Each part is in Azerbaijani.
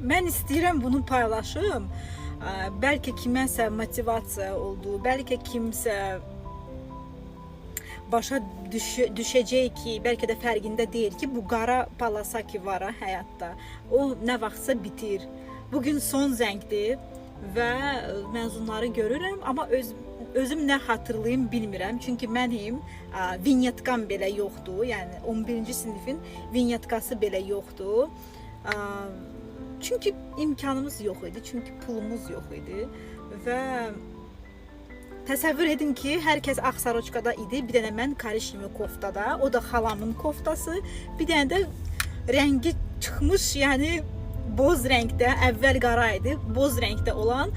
mən istəyirəm bunu paylaşım. Bəlkə kiməsə motivasiya oldu, bəlkə kimsə başa düşəcək ki, bəlkə də fərqində deyil ki, bu qara palasa ki var həyatda, o nə vaxtsa bitir. Bugün son zəngdir və məzunları görürəm, amma özüm nə xatırlayım bilmirəm. Çünki mənim vinyetkam belə yoxdur. Yəni 11-ci sinifin vinyetkası belə yoxdur. Çünki imkanımız yox idi, çünki pulumuz yox idi və təsəvvür edin ki, hər kəs ağ saroçkada idi, bir dənə mən korişmi koftada, o da xalamın koftası, bir dənə də rəngi çıxmış, yəni boz rəngdə, əvvəl qara idi, boz rəngdə olan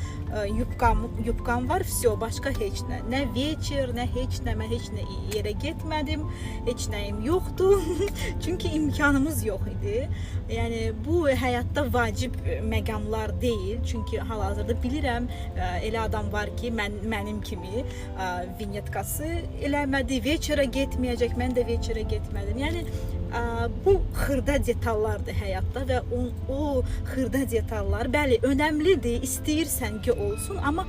yubkam var, vəsə, başqa heç nə. Nə veçer, nə heç nə, mən heç nə yerə getmədim, heç nəyim yoxdur, çünki imkanımız yox idi. Yəni, bu həyatda vacib məqamlar deyil, çünki hal-hazırda bilirəm, elə adam var ki, mənim kimi vinyetkası eləmədi, veçerə getməyəcək, mən də veçerə getmədim. Yəni, bu xırda detallardır həyatda və o xırda detallar, bəli, önəmlidir, istəyirsən ki, olsun, amma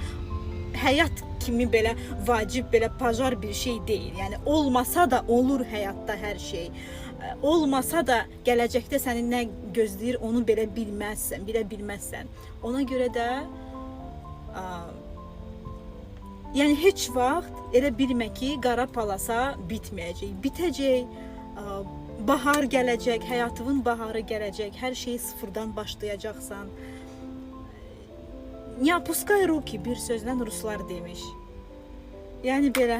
həyat kimi belə vacib, belə pajar bir şey deyil. Yəni, olmasa da olur həyatda hər şey. Olmasa da gələcəkdə səni nə gözləyir, onu belə bilməzsən. Ona görə də yəni heç vaxt elə bilmə ki, qara palasa bitməyəcək, bitəcək. Bahar gələcək, həyatının baharı gələcək, hər şeyi sıfırdan başlayacaqsan. Ne puskay ruki bir sözlə ruslar demiş. Yəni belə.